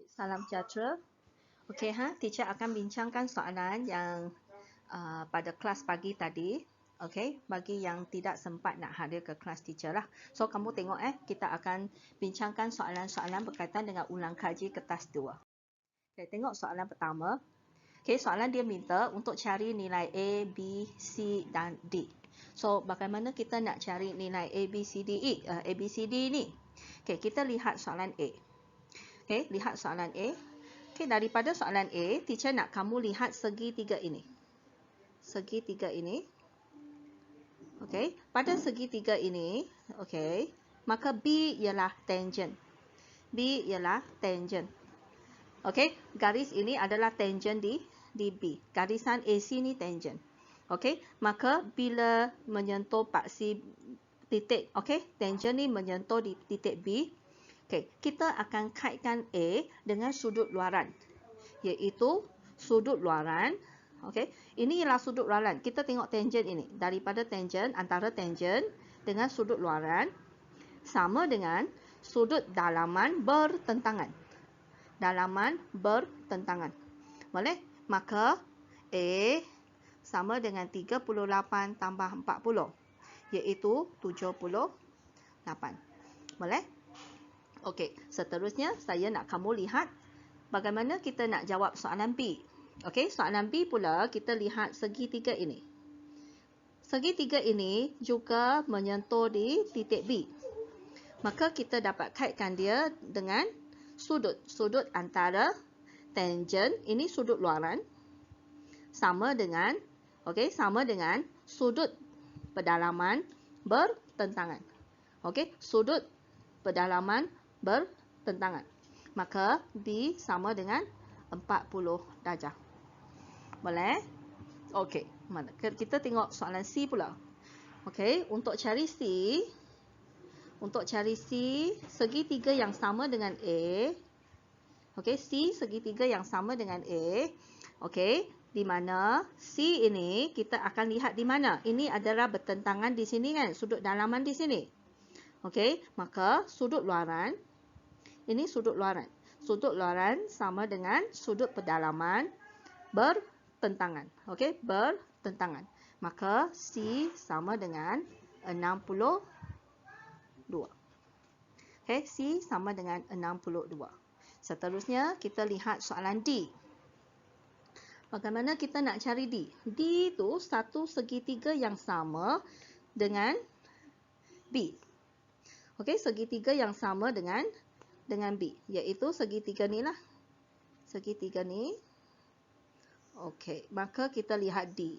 Salam sejahtera. Okey, teacher akan bincangkan soalan yang pada kelas pagi tadi. Okey, bagi yang tidak sempat nak hadir ke kelas teacher lah. So, kamu tengok kita akan bincangkan soalan-soalan berkaitan dengan ulang kaji kertas 2. Okey, tengok soalan pertama. Okey, soalan dia minta untuk cari nilai A, B, C dan D. So, bagaimana kita nak cari nilai A, B, C, D, A, B, C, D ni? Okey, kita lihat soalan A. Okey, lihat soalan A. Okey, daripada soalan A, teacher nak kamu lihat segitiga ini. Segitiga ini. Okey, pada segitiga ini, okey, maka B ialah tangent. B ialah tangent. Okey, garis ini adalah tangent di B. Garisan AC ni tangent. Okey, maka bila menyentuh paksi titik, okey, tangent ni menyentuh di titik B. Okey, kita akan kaitkan A dengan sudut luaran, iaitu sudut luaran. Okey, ini ialah sudut luaran. Kita tengok tangent ini. Daripada tangent, antara tangent dengan sudut luaran sama dengan sudut dalaman bertentangan. Dalaman bertentangan. Boleh? Maka A sama dengan 38 tambah 40, iaitu 78. Boleh? Okey, seterusnya saya nak kamu lihat bagaimana kita nak jawab soalan B. Okey, soalan B pula kita lihat segitiga ini. Segitiga ini juga menyentuh di titik B. Maka kita dapat kaitkan dia dengan sudut. Sudut antara tangent, ini sudut luaran, sama dengan, okey, sama dengan sudut pedalaman bertentangan. Okey, sudut pedalaman bertentangan. Maka B sama dengan 40 darjah. Boleh? Okey, kita tengok soalan C pula. Okey, untuk cari C, segitiga yang sama dengan A. Okey, C segitiga yang sama dengan A. Okey, di mana C ini kita akan lihat di mana? Ini adalah bertentangan di sini kan, sudut dalaman di sini. Okey, maka sudut luaran, ini sudut luaran. Sudut luaran sama dengan sudut pedalaman bertentangan. Okey, bertentangan. Maka C sama dengan 62. Okey, C sama dengan 62. Seterusnya, kita lihat soalan D. Bagaimana kita nak cari D? D itu satu segitiga yang sama dengan B. Okey, segitiga yang sama dengan B, iaitu segitiga ni lah. Segitiga ni. Okey, maka kita lihat D.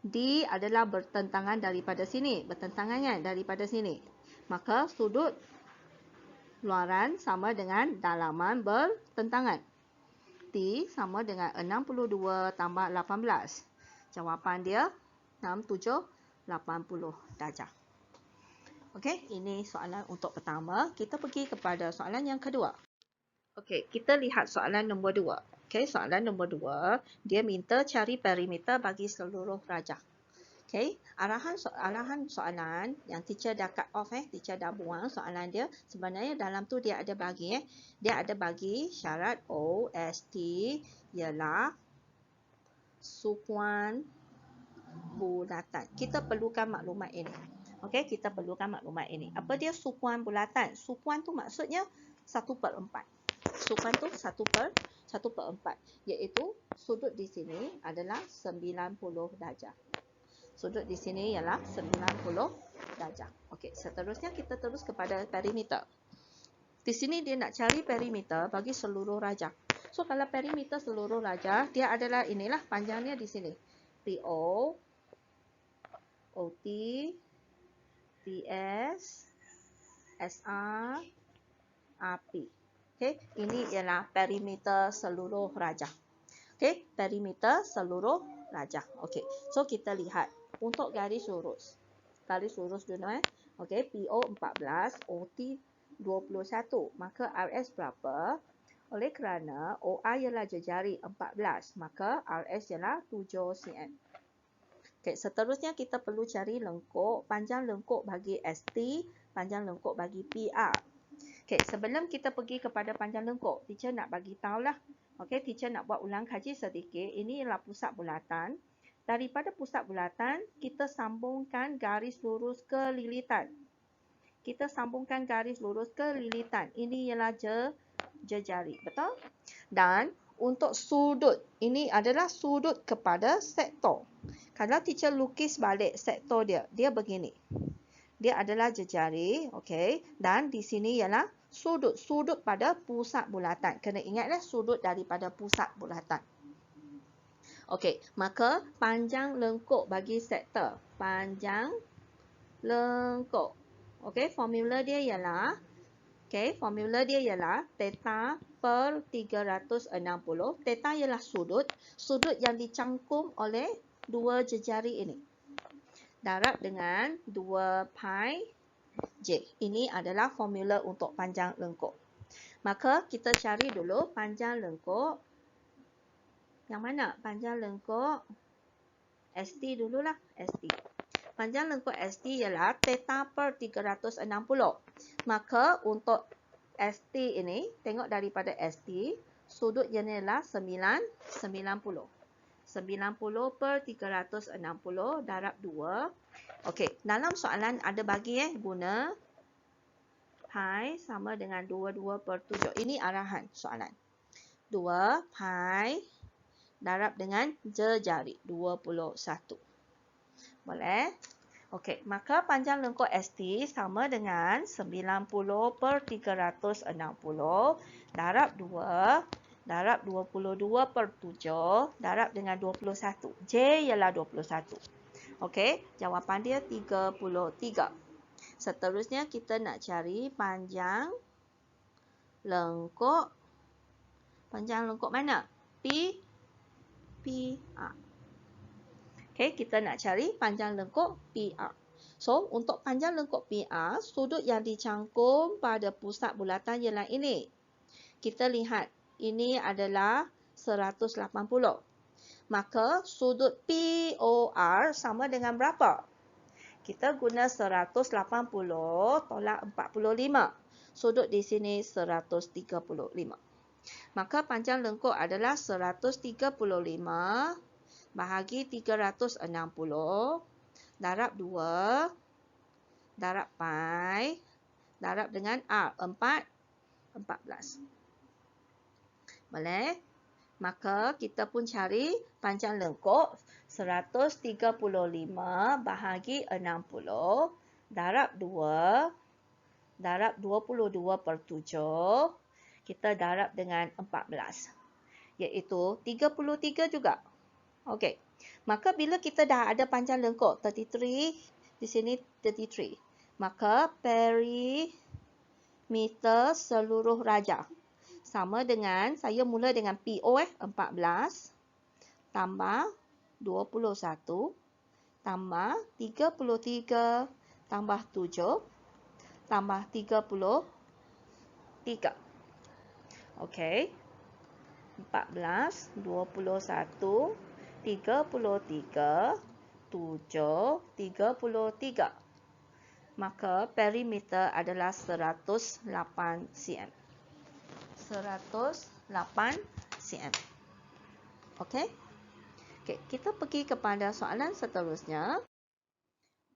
D adalah bertentangan daripada sini. Bertentangan kan? Daripada sini. Maka sudut luaran sama dengan dalaman bertentangan. D sama dengan 62 tambah 18. Jawapan dia 67, 80 darjah. Okey, ini soalan untuk pertama. Kita pergi kepada soalan yang kedua. Okey, kita lihat soalan nombor 2. Okey, soalan nombor 2, dia minta cari perimeter bagi seluruh rajah. Okey, arahan soalan yang teacher dah cut off, teacher dah buang soalan dia. Sebenarnya dalam tu dia ada bagi dia ada bagi syarat OST ialah sukuan bulatan. Kita perlukan maklumat ini. Okey, kita perlukan maklumat ini. Apa dia sukuan bulatan? Sukuan tu maksudnya 1/4. Sukuan tu 1/4, iaitu sudut di sini adalah 90 darjah. Sudut di sini ialah 90 darjah. Okey, seterusnya kita terus kepada perimeter. Di sini dia nak cari perimeter bagi seluruh rajah. So, kalau perimeter seluruh rajah, dia adalah inilah panjangnya di sini. PO, OT, TS, SR, AP. Okey, ini ialah perimeter seluruh rajah. Okey, perimeter seluruh rajah. Okey, so kita lihat untuk garis lurus. Garis lurus dulu Okey, PO 14, OT 21. Maka RS berapa? Oleh kerana OI ialah jejari 14, maka RS ialah 7 cm. Okey, seterusnya kita perlu cari lengkuk, panjang lengkuk bagi ST, panjang lengkuk bagi PR. Okey, sebelum kita pergi kepada panjang lengkuk, teacher nak bagi tahulah. Okey, teacher nak buat ulang kaji sedikit. Ini ialah pusat bulatan. Daripada pusat bulatan, kita sambungkan garis lurus ke lilitan. Kita sambungkan garis lurus ke lilitan. Ini ialah jejari, betul? Dan untuk sudut, ini adalah sudut kepada sektor. Kalau teacher lukis balik sektor dia, dia begini. Dia adalah jejari, okey. Dan di sini ialah sudut pada pusat bulatan. Kena ingatlah sudut daripada pusat bulatan. Okey, maka panjang lengkuk bagi sektor. Panjang lengkuk. Okey, formula dia ialah theta per 360. Theta ialah sudut yang dicangkum oleh dua jejari ini. Darab dengan 2 pi J. Ini adalah formula untuk panjang lengkuk. Maka kita cari dulu panjang lengkuk. Yang mana? Panjang lengkuk ST dululah. ST. Panjang lengkuk ST ialah theta per 360. Maka untuk ST ini, tengok daripada ST, sudut yang ialah 90. 90 per 360 darab 2. Okey, dalam soalan ada bagi guna pi sama dengan 22 per 7. Ini arahan soalan. 2 pi darab dengan jejari 21. Boleh? Okey, maka panjang lengkuk ST sama dengan 90 per 360 darab 2 darab 22 per 7 darab dengan 21. J ialah 21. Okey, jawapan dia 33. Seterusnya kita nak cari panjang lengkuk. Panjang lengkuk mana? PR. Okey, kita nak cari panjang lengkuk PR. So, untuk panjang lengkuk PR, sudut yang dicangkum pada pusat bulatan ialah ini. Kita lihat, ini adalah 180. Maka, sudut POR sama dengan berapa? Kita guna 180 tolak 45. Sudut di sini 135. Maka panjang lengkuk adalah 135 bahagi 360 darab 2 darab pi darab dengan R 14. Boleh? Maka kita pun cari panjang lengkuk 135 bahagi 60 darab 2 darab 22 per 7. Kita darab dengan 14. Iaitu 33 juga. Okey. Maka bila kita dah ada panjang lengkuk 33, di sini 33. Maka perimeter seluruh rajah sama dengan, saya mula dengan PO 14 tambah 21 tambah 33 tambah 7 tambah 33. Okey. 14, 21, 33, 7, 33. Maka perimeter adalah 108 cm. 108 cm. Okey? Okey, kita pergi kepada soalan seterusnya.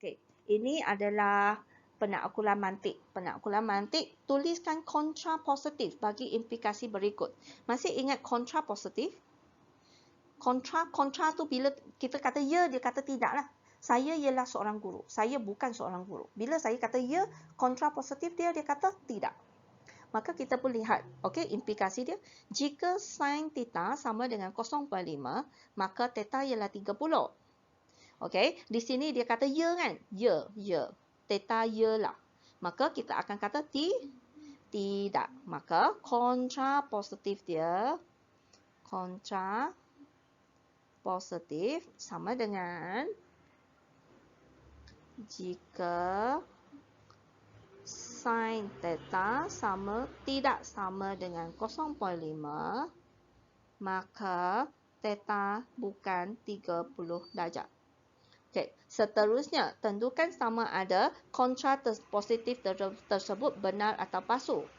Okey, ini adalah penaklukan mantik. Penaklukan mantik, tuliskan kontra positif bagi implikasi berikut. Masih ingat kontra positif? Kontra tu bila kita kata ya, dia kata tidak lah. Saya ialah seorang guru. Saya bukan seorang guru. Bila saya kata ya, kontra positif dia kata tidak. Maka kita pun lihat, okey, implikasi dia. Jika sin theta sama dengan 0.5, maka theta ialah 30. Okey, di sini dia kata ya kan? Ya. Theta ialah. Maka kita akan kata tidak. Maka kontra positif dia, kontra positif sama dengan jika sin theta tidak sama dengan 0.5, maka theta bukan 30 darjah. Okey, seterusnya tentukan sama ada kontra positif tersebut benar atau palsu.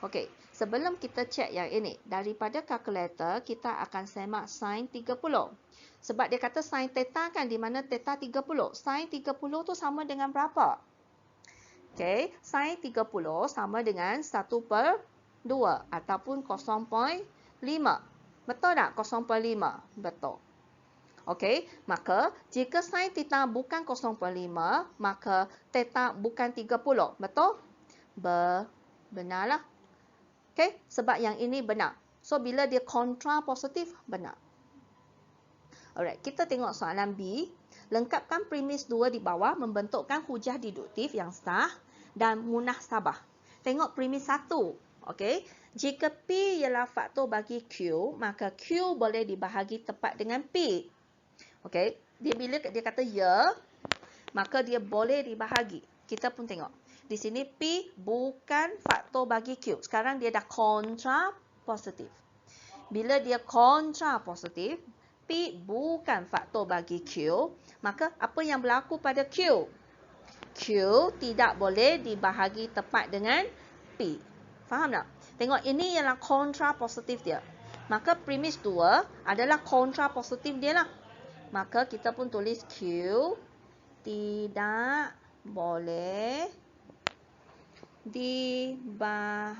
Okey, sebelum kita cek yang ini, daripada kalkulator kita akan semak sin 30. Sebab dia kata sin theta kan, di mana theta 30. Sin 30 tu sama dengan berapa? Okey, sin 30 sama dengan 1/2 ataupun 0.5. Betul tak? 0.5. Betul. Okey, maka jika sin theta bukan 0.5, maka theta bukan 30. Betul? Benarlah. Okey, sebab yang ini benar. So, bila dia kontra positif, benar. Alright, kita tengok soalan B. Lengkapkan premis 2 di bawah membentukkan hujah deduktif yang sah dan munahsabah. Tengok premis 1. Okey, jika P ialah faktor bagi Q, maka Q boleh dibahagi tepat dengan P. Okey, bila dia kata ya, maka dia boleh dibahagi. Kita pun tengok. Di sini P bukan faktor bagi Q. Sekarang dia dah kontra positif. Bila dia kontra positif, P bukan faktor bagi Q, maka apa yang berlaku pada Q? Q tidak boleh dibahagi tepat dengan P. Faham tak? Tengok, ini ialah kontra positif dia. Maka premis 2 adalah kontra positif dia lah. Maka kita pun tulis Q tidak boleh dibahagi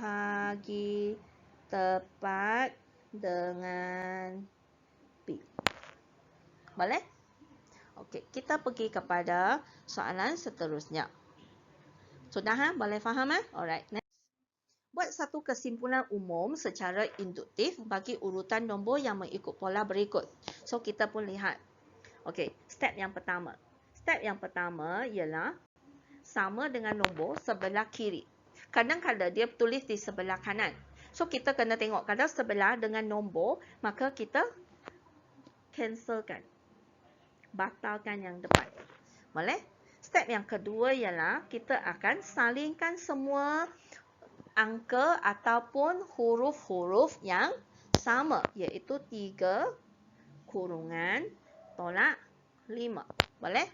tepat dengan P. Boleh? Okey, kita pergi kepada soalan seterusnya. Sudah ha? Boleh faham ha? Alright, next. Buat satu kesimpulan umum secara induktif bagi urutan nombor yang mengikut pola berikut. So, kita pun lihat. Okey, step yang pertama. Step yang pertama ialah sama dengan nombor sebelah kiri. Kadang-kadang dia tulis di sebelah kanan. So, kita kena tengok kalau sebelah dengan nombor, maka kita cancelkan. Batalkan yang depan. Boleh? Step yang kedua ialah kita akan salingkan semua angka ataupun huruf-huruf yang sama, iaitu 3 kurungan tolak 5. Boleh?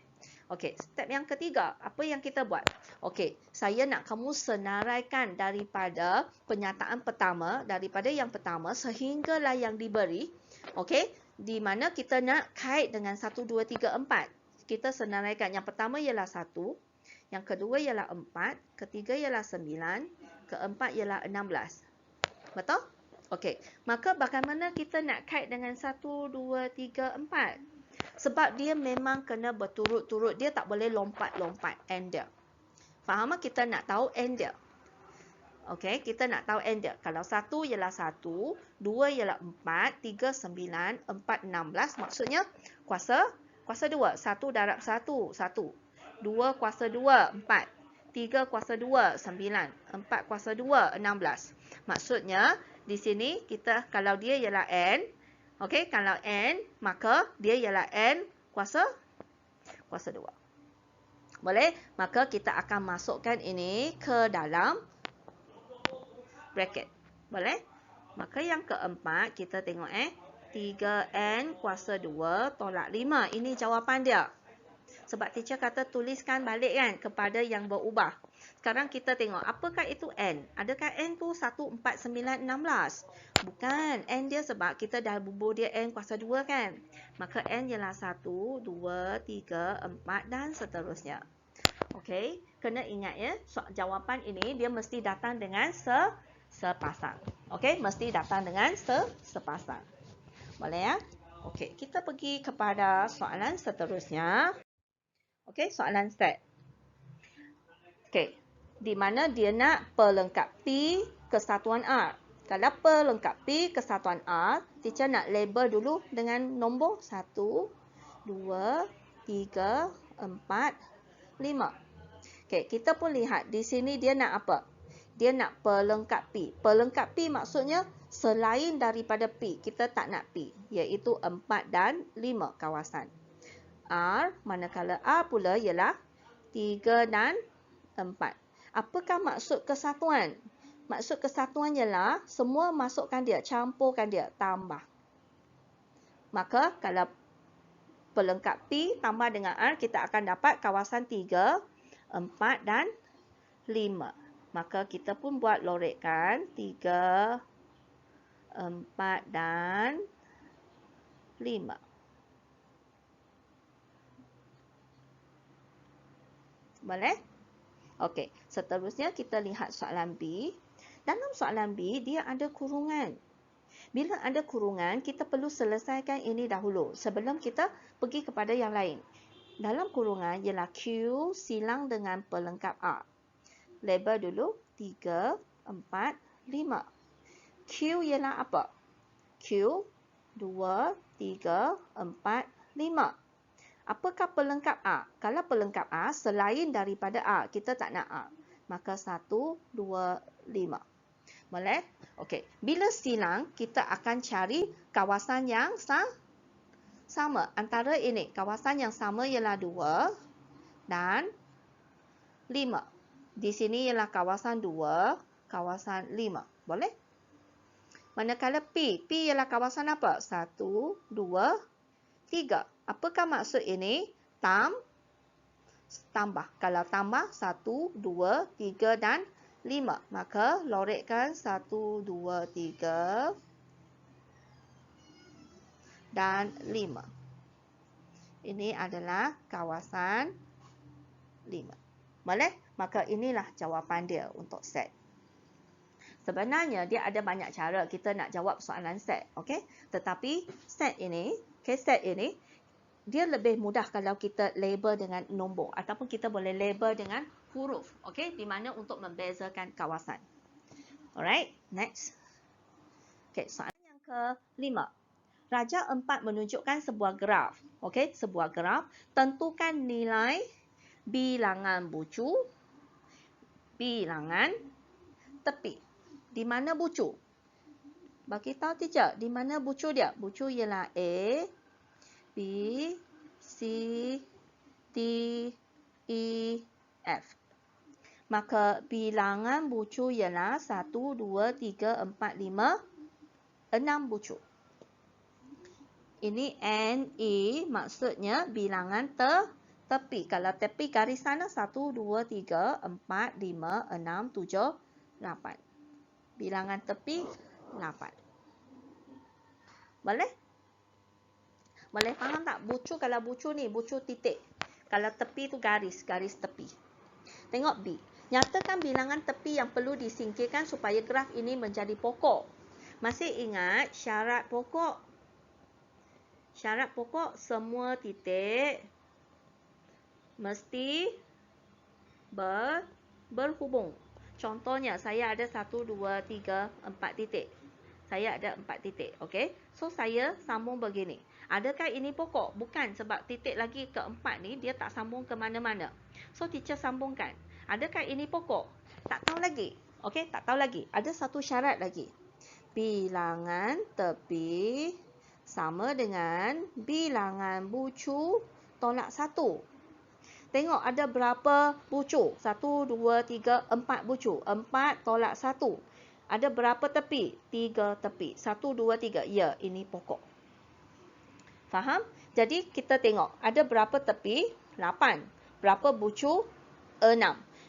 Okey, step yang ketiga, apa yang kita buat? Okey, saya nak kamu senaraikan daripada pernyataan pertama, daripada yang pertama sehinggalah yang diberi. Okey, di mana kita nak kait dengan 1, 2, 3, 4. Kita senaraikan. Yang pertama ialah 1, yang kedua ialah 4, ketiga ialah 9, keempat ialah 16. Betul? Okey, maka bagaimana kita nak kait dengan 1, 2, 3, 4? Sebab dia memang kena berturut-turut. Dia tak boleh lompat-lompat end dia. Faham tak? Kita nak tahu end dia. Okey, kita nak tahu end dia. Kalau 1 ialah 1, 2 ialah 4, 3, 9, 4, 16. Maksudnya kuasa 2. 1 darab 1, 1. 2 kuasa 2, 4. 3 kuasa 2, 9. 4 kuasa 2, 16. Maksudnya, di sini kita kalau dia ialah n, okey, kalau n, maka dia ialah n kuasa 2. Boleh? Maka kita akan masukkan ini ke dalam bracket. Boleh? Maka yang keempat, kita tengok 3n kuasa 2 tolak 5. Ini jawapan dia. Sebab teacher kata tuliskan balik kan kepada yang berubah. Sekarang kita tengok, apakah itu n? Adakah n tu 1, 4, 9, 16? Bukan. N dia sebab kita dah bubuh dia n kuasa 2 kan? Maka n ialah 1, 2, 3, 4 dan seterusnya. Okey, kena ingat ya, jawapan ini dia mesti datang dengan sepasang. Okey, mesti datang dengan sepasang. Boleh ya? Okey, kita pergi kepada soalan seterusnya. Okey, soalan set. Okey, di mana dia nak pelengkap P kesatuan R. Kalau pelengkap P kesatuan R, teacher nak label dulu dengan nombor 1, 2, 3, 4, 5. Okey, kita pun lihat di sini dia nak apa? Dia nak pelengkap P. Pelengkap P maksudnya selain daripada P, kita tak nak P, iaitu 4 dan 5 kawasan. R, manakala R pula ialah 3 dan 4. Apakah maksud kesatuan? Maksud kesatuan ialah semua masukkan dia, campurkan dia, tambah. Maka kalau pelengkap P tambah dengan R, kita akan dapat kawasan 3, 4 dan 5. Maka kita pun buat lorekkan 3, 4 dan 5. Boleh? Okey, seterusnya kita lihat soalan B. Dalam soalan B, dia ada kurungan. Bila ada kurungan, kita perlu selesaikan ini dahulu sebelum kita pergi kepada yang lain. Dalam kurungan ialah Q silang dengan pelengkap A. Label dulu 3, 4, 5. Q ialah apa? Q 2, 3, 4, 5. Apakah pelengkap A? Kalau pelengkap A, selain daripada A, kita tak nak A. Maka 1, 2, 5. Boleh? Okey. Bila silang, kita akan cari kawasan yang sama. Antara ini, kawasan yang sama ialah 2 dan 5. Di sini ialah kawasan 2, kawasan 5. Boleh? Manakala P. P ialah kawasan apa? 1, 2, 3. Apakah maksud ini? Tambah. Kalau tambah 1, 2, 3 dan 5. Maka lorekkan 1, 2, 3 dan 5. Ini adalah kawasan 5. Boleh? Maka inilah jawapan dia untuk set. Sebenarnya dia ada banyak cara kita nak jawab soalan set. Okay? Tetapi set ini, dia lebih mudah kalau kita label dengan nombor ataupun kita boleh label dengan huruf, okey, di mana untuk membezakan kawasan. Alright, next. Okey, soalan yang ke-5. Raja 4 menunjukkan sebuah graf, okey, sebuah graf. Tentukan nilai bilangan bucu, bilangan tepi. Di mana bucu? Bagi tahu teacher, di mana bucu dia? Bucu ialah A, B, C, D, E, F. Maka bilangan bucu ialah 1, 2, 3, 4, 5, 6 bucu. Ini N, E maksudnya bilangan tepi. Kalau tepi garis sana 1, 2, 3, 4, 5, 6, 7, 8. Bilangan tepi 8. Boleh? Boleh faham tak? Bucu, kalau bucu ni, bucu titik. Kalau tepi tu garis tepi. Tengok B. Nyatakan bilangan tepi yang perlu disingkirkan supaya graf ini menjadi pokok. Masih ingat syarat pokok? Syarat pokok semua titik mesti berhubung. Contohnya, saya ada 1, 2, 3, 4 titik. Saya ada 4 titik. Okey? So, saya sambung begini. Adakah ini pokok? Bukan, sebab titik lagi keempat ni, dia tak sambung ke mana-mana. So, teacher sambungkan. Adakah ini pokok? Tak tahu lagi. Okey? Tak tahu lagi. Ada satu syarat lagi. Bilangan tepi sama dengan bilangan bucu tolak 1. Tengok ada berapa bucu? 1, 2, 3, 4 bucu. 4 tolak 1. Ada berapa tepi? 3 tepi. 1, 2, 3. Ya, ini pokok. Faham? Jadi kita tengok. Ada berapa tepi? 8. Berapa bucu? 6.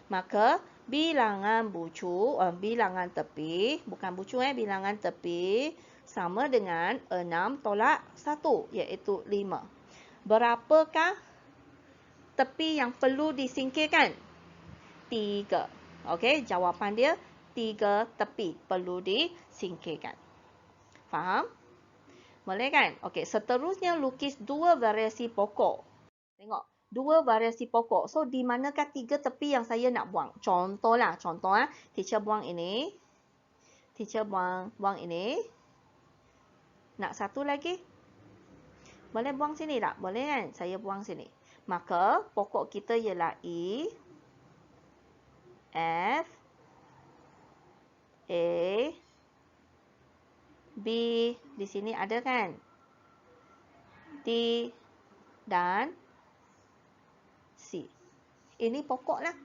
Maka bilangan bucu, bilangan tepi, bukan bucu bilangan tepi sama dengan 6 tolak 1, iaitu 5. Berapakah tepi yang perlu disingkirkan? 3. Okey, jawapan dia 3 tepi perlu disingkirkan. Faham? Boleh kan? Okey, seterusnya lukis 2 variasi pokok. Tengok, 2 variasi pokok. So, di manakah 3 tepi yang saya nak buang? Contoh teacher buang ini. Teacher buang ini. Nak satu lagi? Boleh buang sini tak? Boleh kan? Saya buang sini. Maka pokok kita ialah E, F, A, B. Di sini ada kan? D dan C. Ini pokok lah.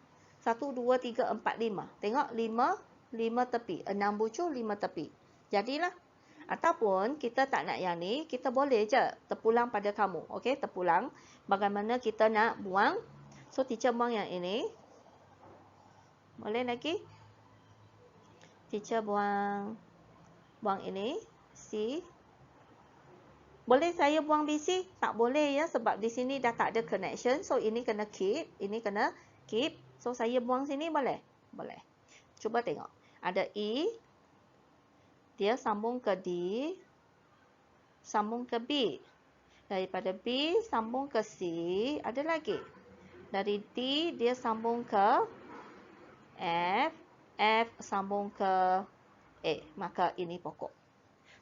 1, 2, 3, 4, 5. Tengok 5 tepi. 6 bucu, 5 tepi. Jadilah. Ataupun kita tak nak yang ni, kita boleh je terpulang pada kamu. Okey, terpulang. Bagaimana kita nak buang? So, teacher buang yang ini. Boleh lagi? Teacher buang ini C. Boleh saya buang BC? Tak boleh ya, sebab di sini dah tak ada connection. So ini kena keep, ini kena keep. So saya buang sini boleh? Boleh. Cuba tengok. Ada E, dia sambung ke D, sambung ke B. Daripada B sambung ke C, ada lagi. Dari D dia sambung ke F, F sambung ke A. Maka ini pokok.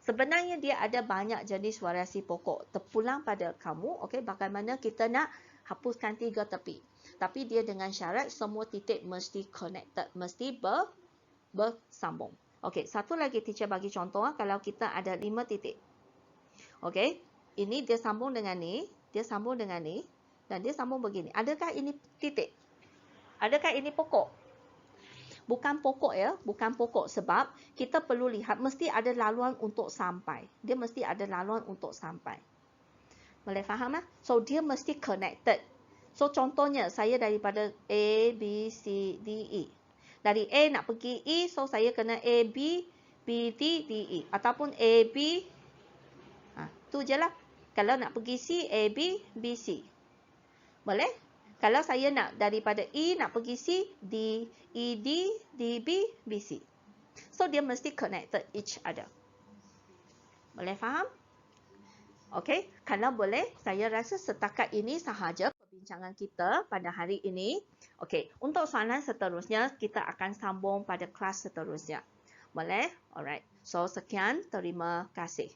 Sebenarnya dia ada banyak jenis variasi pokok. Terpulang pada kamu, okey, bagaimana kita nak hapuskan 3 tepi. Tapi dia dengan syarat semua titik mesti connected, mesti bersambung. Okey, satu lagi teacher bagi contoh, kalau kita ada 5 titik. Okey, ini dia sambung dengan ni, dia sambung dengan ni, dan dia sambung begini. Adakah ini titik? Adakah ini pokok? Bukan pokok ya, bukan pokok sebab kita perlu lihat mesti ada laluan untuk sampai. Dia mesti ada laluan untuk sampai. Boleh faham tak? So dia mesti connected. So contohnya saya daripada A, B, C, D, E. Dari A nak pergi E, so saya kena A, B, B, D, D, E. Ataupun A, B, tu je lah. Kalau nak pergi C, A, B, B, C. Boleh? Kalau saya nak daripada E nak pergi C, D, E, D, D, B, B, C. So, dia mesti connected each other. Boleh faham? Okey, kalau boleh, saya rasa setakat ini sahaja perbincangan kita pada hari ini. Okey, untuk soalan seterusnya, kita akan sambung pada kelas seterusnya. Boleh? Alright. So, sekian. Terima kasih.